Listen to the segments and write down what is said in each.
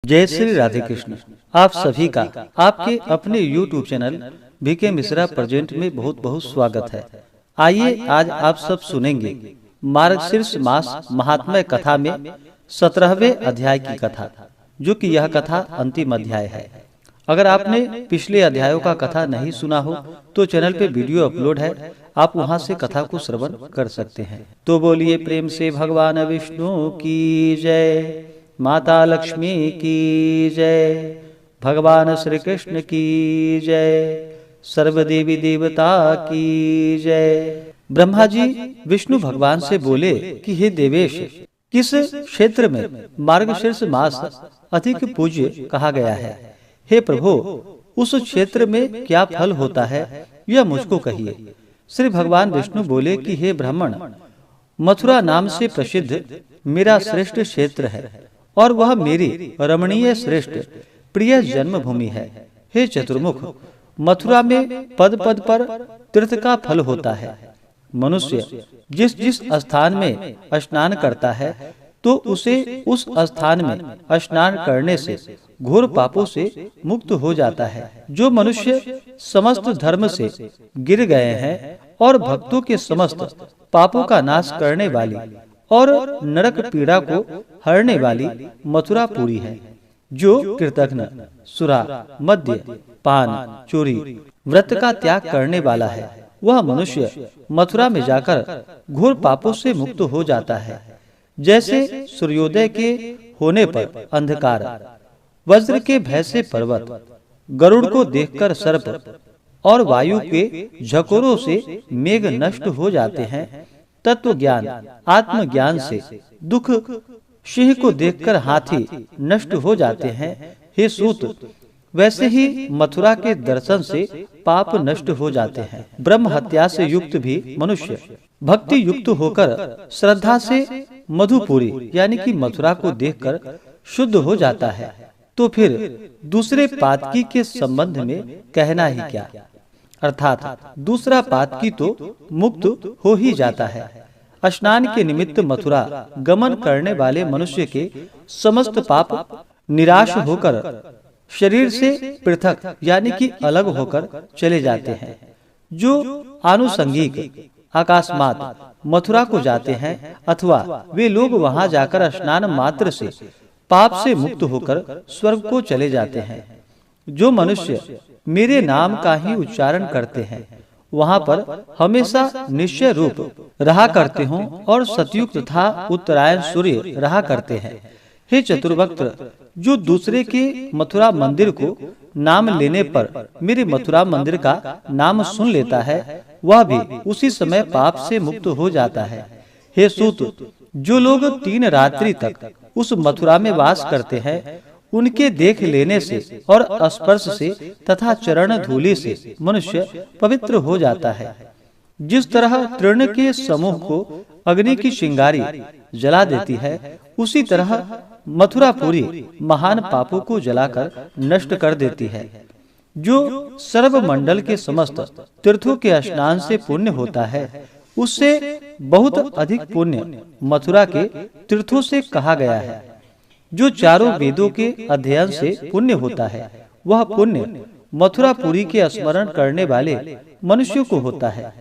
जय श्री राधे कृष्ण। आप सभी का आपके अपने YouTube channel BK Mishra present में बहुत बहुत स्वागत है। आइए आज आप सब सुनेंगे मार्गशीर्ष मास महात्म्य कथा में 17वें अध्याय की कथा, जो कि यह कथा अंतिम अध्याय है। अगर आपने पिछले अध्यायों का कथा नहीं सुना हो तो चैनल पे वीडियो अपलोड है, आप वहां से कथा को श्रवण कर सकते हैं। तो बोलिए प्रेम से भगवान विष्णु की जय, माता लक्ष्मी की जय, भगवान श्री कृष्ण की जय, सर्वदेवी देवता की जय। ब्रह्मा जी विष्णु भगवान से बोले कि हे देवेश, किस क्षेत्र में मार्गशीर्ष मास अधिक पूज्य कहा गया है? हे प्रभु, उस क्षेत्र में क्या फल होता है यह मुझको कहिए। श्री भगवान विष्णु बोले कि हे ब्राह्मण, मथुरा नाम से प्रसिद्ध मेरा श्रेष्ठ क्षेत्र है और वह मेरी रमणीय श्रेष्ठ प्रिय जन्मभूमि है। हे चतुर्मुख, मथुरा में पद पद पर तीर्थ का फल होता है। मनुष्य जिस जिस स्थान में स्नान करता है तो उसे उस स्थान में स्नान करने से घोर पापों से मुक्त हो जाता है। जो मनुष्य समस्त धर्म से गिर गए हैं और भक्तों के समस्त पापों का नाश करने वाली और नरक पीड़ा को हरने वाली मथुरा पूरी है। जो कृतघ्न, सुरा, मद्य, पान, चोरी, व्रत का त्याग करने वाला है, वह मनुष्य मथुरा में जाकर घोर पापों से मुक्त हो जाता है। जैसे सूर्योदय के होने पर अंधकार, वज्र के भय से पर्वत, गरुड़ को देखकर सर्प और वायु के झकोरों से मेघ नष्ट हो जाते हैं, तत्व ज्ञान आत्मज्ञान से दुख, सिंह को देखकर हाथी नष्ट हो जाते हैं। हे सूत, वैसे ही मथुरा के दर्शन से पाप नष्ट हो जाते हैं। ब्रह्म हत्या से युक्त भी मनुष्य भक्ति युक्त होकर श्रद्धा से मधुपुरी यानी कि मथुरा को देखकर शुद्ध हो जाता है। तो फिर दूसरे पातकी के संबंध में कहना ही क्या, अर्थात दूसरा पातकी तो मुक्त हो ही जाता है। स्नान के निमित्त मथुरा गमन करने वाले मनुष्य के समस्त पाप निराश होकर शरीर से पृथक यानी कि अलग होकर चले जाते हैं। जो आनुषंगिक अकस्मात मथुरा को जाते हैं अथवा वे लोग वहां जाकर स्नान मात्र से पाप से मुक्त होकर स्वर्ग को चले जाते हैं। जो मनुष्य मेरे नाम का ही उच्चारण करते हैं, वहां पर हमेशा निश्चय रूप रहा करते हों और सतयुग तथा उत्तरायण सूर्य रहा करते हैं। हे चतुर्वक्त्र, जो दूसरे के मथुरा मंदिर को नाम लेने पर मेरे मथुरा मंदिर का नाम सुन लेता है, वह भी उसी समय पाप से मुक्त हो जाता है। हे सूत, जो लोग 3 रात्रि तक उस मथुरा में वास करते हैं, उनके देख लेने से और स्पर्श से तथा चरण धूलि से मनुष्य पवित्र हो जाता है। जिस तरह तृण के समूह को अग्नि की चिंगारी जला देती है, उसी तरह मथुरापुरी महान पापों को जलाकर नष्ट कर देती है। जो सर्व मंडल के समस्त तीर्थों के स्नान से पुण्य होता है, उससे बहुत अधिक पुण्य मथुरा के तीर्थों से कहा गया है। जो चारों वेदों के अध्ययन से पुण्य होता है, वह पुण्य मथुरापुरी के स्मरण करने वाले मनुष्यों को होता है।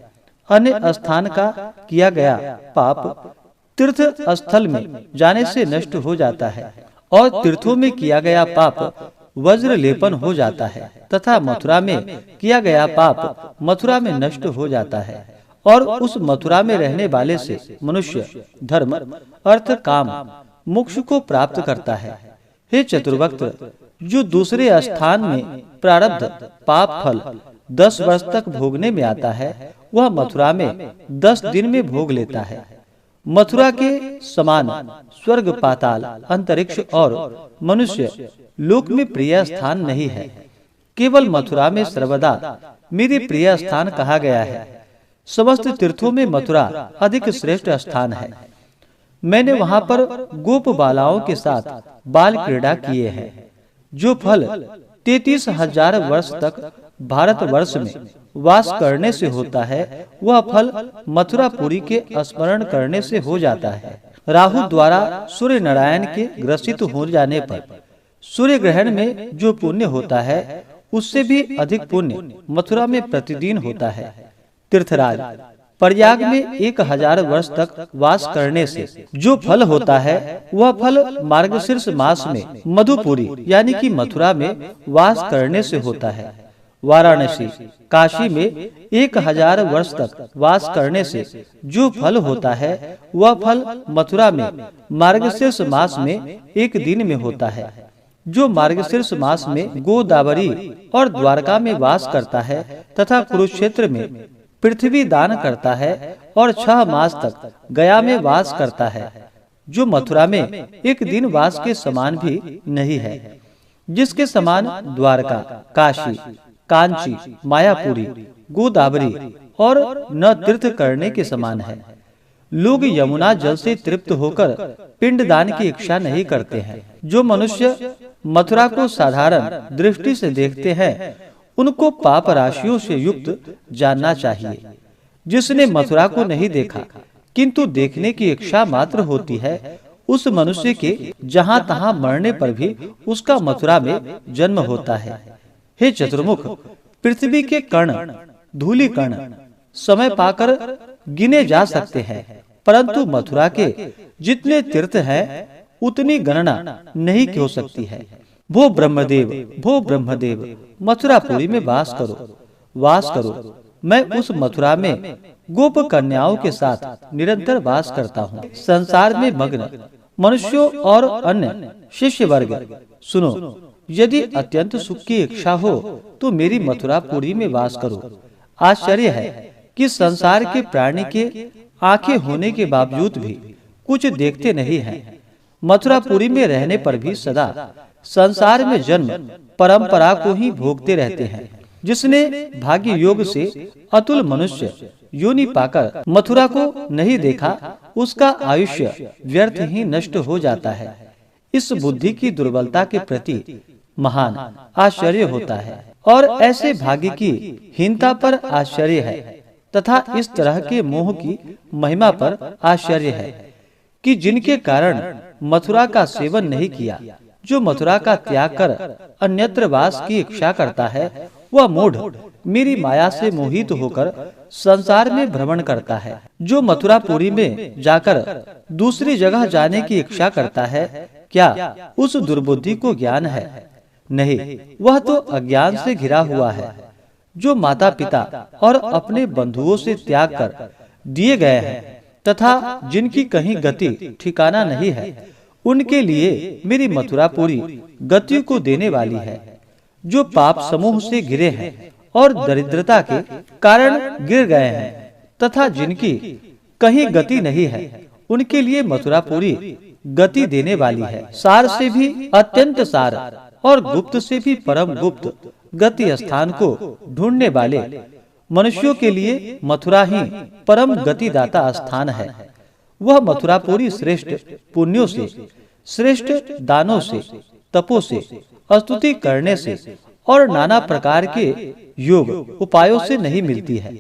अन्य स्थान का किया गया पाप तीर्थ स्थल में जाने से नष्ट हो जाता है और तीर्थों में किया गया पाप वज्र लेपन हो जाता है तथा मथुरा में किया गया पाप मथुरा में नष्ट हो जाता है और उस मथुरा में रहने वाले से मनुष्य धर्म, अर्थ, काम, मोक्ष को प्राप्त करता है। हे चतुर्वक्त्र, जो दूसरे स्थान में प्रारब्ध पाप फल 10 वर्ष तक भोगने में आता है, वह मथुरा में 10 दिन में भोग लेता है। मथुरा के समान स्वर्ग, पाताल, अंतरिक्ष और मनुष्य लोक में प्रिय स्थान नहीं है। केवल मथुरा में सर्वदा मेरे प्रिय स्थान कहा गया है। समस्त तीर्थों में मथुरा अधिक श्रेष्ठ स्थान है। मैंने वहां पर गोप बालाओं के साथ बाल क्रीड़ा किए हैं। जो फल 33,000 वर्ष तक भारतवर्ष में वास करने से होता है, वह फल मथुरापुरी के स्मरण करने से हो जाता है। राहु द्वारा सूर्य नारायण के ग्रसित हो जाने पर सूर्य ग्रहण में जो पुण्य होता है उससे भी अधिक पुण्य मथुरा में प्रतिदिन होता है। तीर्थराज, प्रयाग में 1000 वर्ष तक वास करने से जो फल होता है वह फल मार्गशीर्ष मास में मधुपुरी यानी कि मथुरा में वास करने से होता है। वाराणसी, काशी में 1000 वर्ष तक वास करने से जो फल होता है वह फल मथुरा में मार्गशीर्ष मास में 1 दिन में होता है। जो मार्गशीर्ष मास में गोदावरी और द्वारका में वास करता है तथा कुरुक्षेत्र में पृथ्वी दान करता है और 6 मास तक गया में वास करता है, जो मथुरा में 1 दिन वास के समान भी नहीं है, जिसके समान द्वारका, काशी, कांची, मायापुरी, गोदावरी और न तीर्थ करने के समान है। लोग यमुना जल से तृप्त होकर पिंडदान की इच्छा नहीं करते हैं। जो मनुष्य मथुरा को साधारण दृष्टि से देखते हैं उनको पाप राशियों से युक्त जानना चाहिए। जिसने मथुरा को नहीं देखा किंतु देखने की इच्छा मात्र होती है, उस मनुष्य के जहाँ तहाँ मरने पर भी उसका मथुरा में जन्म होता है। हे चतुर्मुख, पृथ्वी के कण, धूलि कण समय पाकर गिने जा सकते हैं, परंतु मथुरा के जितने तीर्थ हैं उतनी गणना नहीं हो सकती है। वो ब्रह्मदेव, मथुरापुरी में वास करो। मैं उस मथुरा में गोप कन्याओं के साथ निरंतर वास करता हूँ। संसार में मग्न मनुष्यों और अन्य शिष्य वर्ग, सुनो, यदि अत्यंत सुख की इच्छा हो तो मेरी मथुरापुरी में वास करो। आश्चर्य है कि संसार के प्राणी के आंखें होने के बावजूद भी कुछ देखते नहीं हैं। मथुरापुरी में रहने पर भी सदा संसार में जन्म परंपरा को ही भोगते रहते हैं। जिसने भाग्य योग से अतुल मनुष्य योनि पाकर मथुरा को नहीं देखा, उसका आयुष्य व्यर्थ ही नष्ट हो जाता है। इस बुद्धि की दुर्बलता के प्रति महान आश्चर्य होता है और ऐसे भाग्य की हीनता पर आश्चर्य है तथा इस तरह के मोह की महिमा पर आश्चर्य है कि जिनके कारण मथुरा का सेवन नहीं किया। जो मथुरा का त्याग कर अन्यत्र वास की इच्छा करता है वह मूढ़ मेरी माया से मोहित होकर संसार में भ्रमण करता है। जो मथुरापुरी में जाकर दूसरी जगह जाने की इच्छा करता है, क्या उस दुर्बुद्धि को ज्ञान है? नहीं, वह तो अज्ञान से घिरा हुआ है। जो माता पिता और अपने बंधुओं से त्याग कर दिए गए हैं तथा जिनकी कहीं गति ठिकाना नहीं है, उनके लिए मेरी मथुरापुरी गति को देने वाली है। जो पाप समूह से घिरे हैं और दरिद्रता के कारण गिर गए हैं तथा जिनकी कहीं गति नहीं है, उनके लिए मथुरापुरी गति देने वाली है। सार से भी अत्यंत सार और गुप्त से भी परम गुप्त गति स्थान को ढूंढने वाले मनुष्यों के लिए मथुरा ही परम गतिदाता स्थान है। वह मथुरापुरी श्रेष्ठ पुण्यों से, श्रेष्ठ दानों से, तपों से, स्तुति करने से और नाना प्रकार के योग उपायों से नहीं मिलती है,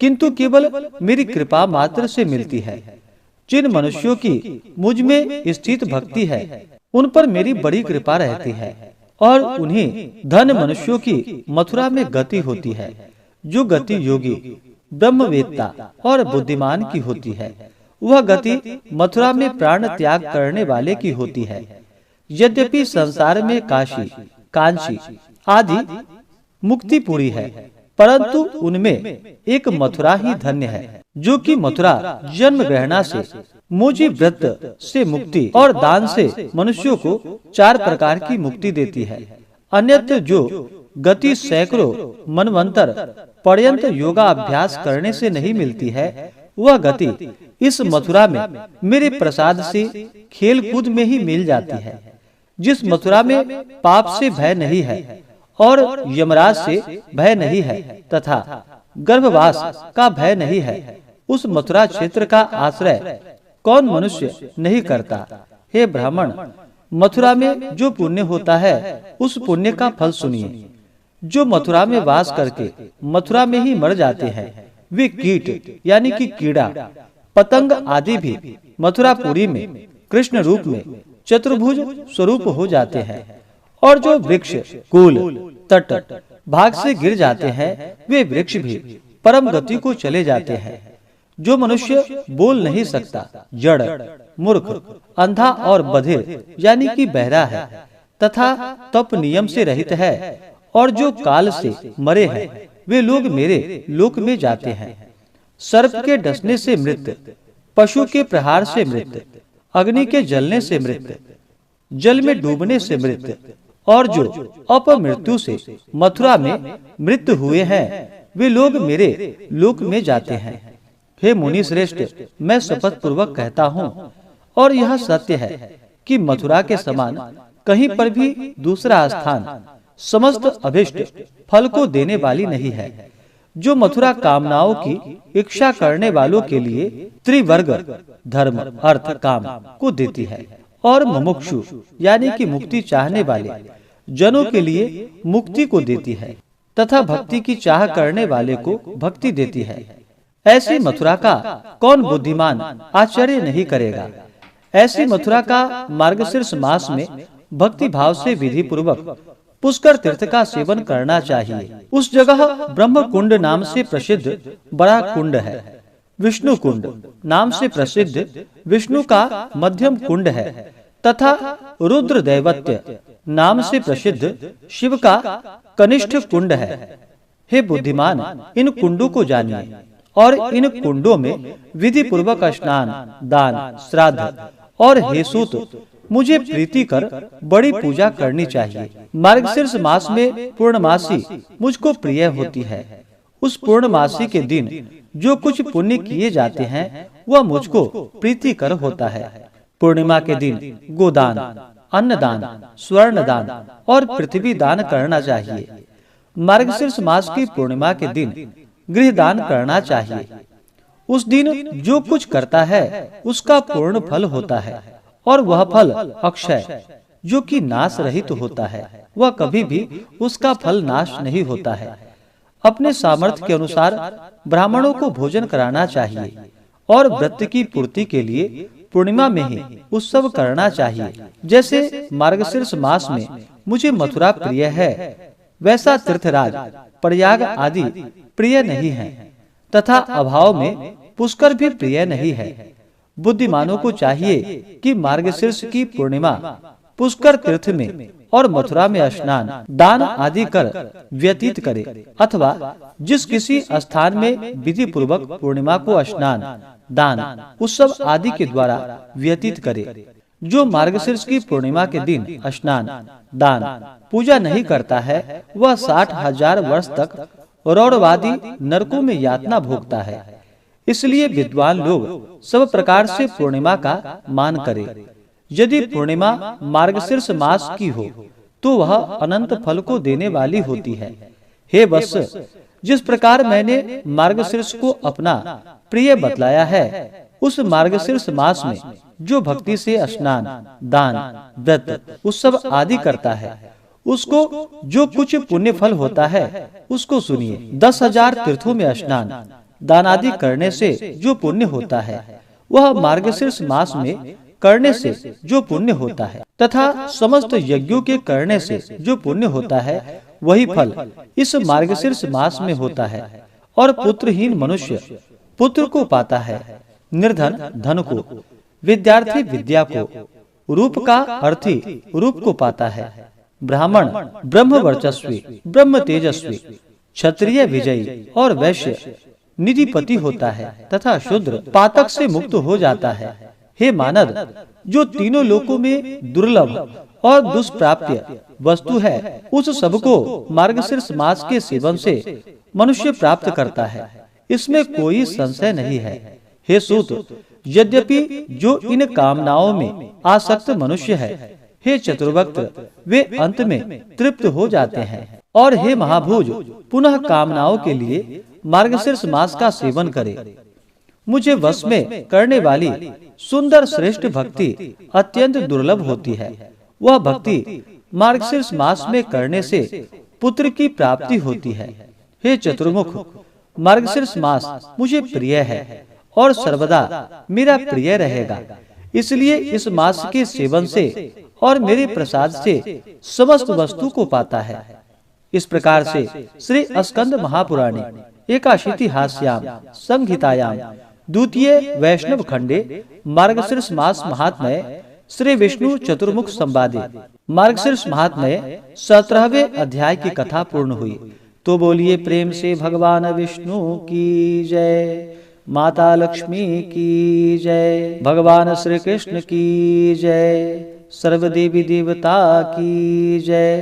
किंतु केवल मेरी कृपा मात्र से मिलती है। जिन मनुष्यों की मुझ में स्थित भक्ति है उन पर मेरी बड़ी कृपा रहती है और उन्हीं धन मनुष्यों की मथुरा में गति होती है। जो गति योगी, ब्रह्मवेत्ता और बुद्धिमान की होती है, वह गति मथुरा में प्राण त्याग करने वाले की होती है। यद्यपि संसार में काशी, कांची आदि मुक्तिपुरी है, परंतु उनमें एक मथुरा ही धन्य है। जो कि मथुरा जन्म ग्रहणा से, मोजी व्रत से मुक्ति और दान से मनुष्यों को 4 प्रकार की मुक्ति देती है। अन्यत्र जो गति सैकड़ों मनवंतर पर्यंत योगा अभ्यास करने से नहीं मिलती है, वह गति इस मथुरा में मेरे प्रसाद से खेल कूद में ही मिल जाती है। जिस मथुरा में पाप से भय नहीं है और यमराज से भय नहीं है तथा गर्भवास का भय नहीं है, उस मथुरा क्षेत्र का आश्रय कौन मनुष्य नहीं करता। हे ब्राह्मण, मथुरा में जो पुण्य होता है उस पुण्य का फल सुनिए। जो मथुरा में वास करके मथुरा में ही मर जाते हैं, वे कीट यानी कि कीड़ा, पतंग आदि भी मथुरापुरी में कृष्ण रूप में चतुर्भुज स्वरूप हो जाते हैं, और जो वृक्ष कूल तट भाग से गिर जाते हैं वे वृक्ष भी परम गति को चले जाते हैं। जो मनुष्य बोल नहीं सकता, जड़, मूर्ख, अंधा और बधिर यानी कि बहरा है तथा तप नियम से रहित है, और जो काल से मरे हैं वे लोग मेरे लोक में जाते हैं। सर्प के डसने से मृत, पशु के प्रहार से मृत, अग्नि के जलने से मृत, जल में डूबने से मृत, और जो अपमृत्यु से मथुरा में मृत हुए हैं वे लोग मेरे लोक में जाते हैं। हे मुनि श्रेष्ठ, मैं शपथ पूर्वक कहता हूँ, और यह सत्य है कि मथुरा के समान कहीं पर भी दूसरा स्थान समस्त अभिष्ट फल को देने वाली नहीं है। जो मथुरा कामनाओं की इच्छा करने वालों के लिए त्रिवर्ग धर्म अर्थ काम को देती है, और मुमुक्षु यानी कि मुक्ति चाहने वाले जनों के लिए मुक्ति को देती है, तथा भक्ति की चाह करने वाले को भक्ति देती है। ऐसी मथुरा का कौन बुद्धिमान आश्चर्य नहीं करेगा। ऐसी मथुरा का मार्गशीर्ष मास में भक्ति भाव से विधि पूर्वक पुष्कर तीर्थ का सेवन करना चाहिए। उस जगह ब्रह्म कुंड नाम से प्रसिद्ध बड़ा कुंड है, विष्णु कुंड नाम से प्रसिद्ध विष्णु का मध्यम कुंड है, तथा रुद्र दैवत्य नाम से प्रसिद्ध शिव का कनिष्ठ कुंड है। हे बुद्धिमान, इन कुंडों को जानिए, और इन कुंडों में विधि पूर्वक स्नान, दान, श्राद्ध और हेसूत मुझे प्रीति कर बड़ी पूजा करनी चाहिए। मार्गशीर्ष मास में पूर्णमासी मुझको प्रिय होती है। उस पूर्णमासी के दिन जो कुछ पुण्य किए जाते हैं वह मुझको प्रीतिकर होता है। पूर्णिमा के दिन गोदान, अन्नदान, स्वर्ण दान और पृथ्वी दान करना चाहिए। मार्गशीर्ष मास की पूर्णिमा के दिन गृह दान करना चाहिए। उस दिन जो कुछ करता है उसका पूर्ण फल होता है, और वह फल अक्षय जो कि नाश रहित होता है, वह कभी भी उसका फल नाश नहीं होता है। अपने सामर्थ्य के अनुसार ब्राह्मणों को भोजन कराना चाहिए, और व्रत की पूर्ति के लिए पूर्णिमा में ही उत्सव करना चाहिए। जैसे मार्गशीर्ष मास में मुझे मथुरा प्रिय है, वैसा तीर्थराज, प्रयाग आदि प्रिय नहीं है, तथा अभाव में पुष्कर भी प्रिय नहीं है। बुद्धिमानों को चाहिए कि मार्गशीर्ष की पूर्णिमा पुष्कर तीर्थ में और मथुरा में स्नान, दान आदि कर व्यतीत करे, अथवा जिस किसी स्थान में विधि पूर्वक पूर्णिमा को स्नान, दान, उत्सव आदि के द्वारा व्यतीत करे। जो मार्गशीर्ष की पूर्णिमा के दिन स्नान, दान, पूजा नहीं करता है वह 60,000 वर्ष तक रौरवादी नरकों में यातना भोगता है। इसलिए विद्वान लोग सब प्रकार से पूर्णिमा का मान करें। यदि पूर्णिमा मार्गशीर्ष मास की हो तो वह अनंत फल को देने वाली होती है। हे वत्स, जिस प्रकार मैंने मार्गशीर्ष को अपना प्रिय बतलाया है, उस मार्गशीर्ष मास में जो भक्ति से स्नान, दान, व्रत, उत्सव आदि करता है उसको जो कुछ पुण्य फल होता है उसको सुनिए। 10,000 तीर्थों में स्नान, दान आदि करने से जो पुण्य होता है वह मार्गशीर्ष मास में करने से जो पुण्य होता है, तथा समस्त यज्ञों के करने से जो पुण्य होता है वही फल इस मार्गशीर्ष मास में होता है। और पुत्रहीन मनुष्य पुत्र को पाता है, निर्धन धन को, विद्यार्थी विद्या को, रूप का अर्थी रूप को पाता है, ब्राह्मण ब्रह्म वर्चस्वी, ब्रह्म तेजस्वी, क्षत्रिय विजयी और वैश्य निधिपति होता है, तथा शूद्र पातक से मुक्त हो जाता है। हे मानव, जो तीनों लोकों में दुर्लभ और दुष्प्राप्य वस्तु है उस सबको मार्गशीर्ष मास के सेवन से मनुष्य प्राप्त करता है, इसमें कोई संशय नहीं है। हे सूत, यद्यपि जो इन कामनाओं में आसक्त मनुष्य है, हे चतुर्वक्त, वे अंत में तृप्त हो जाते हैं। और हे महाभुज, पुनः कामनाओं के लिए मार्गशीर्ष मास का सेवन करे। मुझे वश में करने वाली सुंदर श्रेष्ठ भक्ति अत्यंत दुर्लभ होती है। वह भक्ति मार्गशीर्ष मास में करने से पुत्र की प्राप्ति होती है। हे चतुर्मुख, मार्गशीर्ष मास मुझे प्रिय है और सर्वदा मेरा प्रिय रहेगा। इसलिए इस मास के सेवन से और मेरे प्रसाद से समस्त वस्तु को पाता है। इस प्रकार से श्री स्कंद महापुराणे एकाशीतिहास्याम संहितायाम द्वितीय वैष्णव खंडे मार्गशीर्ष मास महात्म्य श्री विष्णु चतुर्मुख संवादे मार्गशीर्ष महात्म्य 17वें अध्याय की कथा पूर्ण हुई। तो बोलिए प्रेम से भगवान विष्णु की जय, माता लक्ष्मी की जय, भगवान श्री कृष्ण की जय, सर्वदेवी देवता की जय।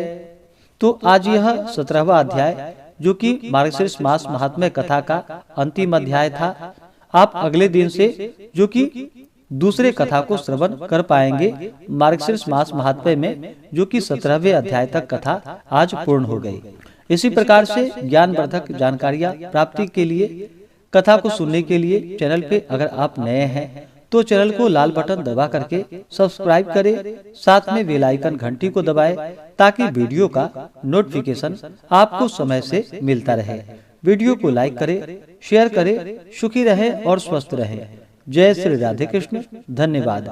तो आज यह 17वां अध्याय जो कि मार्गशीर्ष मास महात्म्य कथा का अंतिम अध्याय था, आप अगले दिन से जो कि दूसरे कथा को श्रवण कर पाएंगे। मार्गशीर्ष मास महात्म्य में जो कि 17वें अध्याय तक कथा आज पूर्ण हो गई। इसी प्रकार से ज्ञानवर्धक जानकारियां प्राप्ति के लिए, कथा को सुनने के लिए चैनल पे अगर आप नए हैं तो चैनल को लाल बटन दबा करके सब्सक्राइब करें, साथ में बेल आइकन घंटी को दबाएं ताकि वीडियो का नोटिफिकेशन आपको समय से मिलता रहे। वीडियो को लाइक करें, शेयर करें, सुखी रहें और स्वस्थ रहें। जय श्री राधे कृष्ण। धन्यवाद।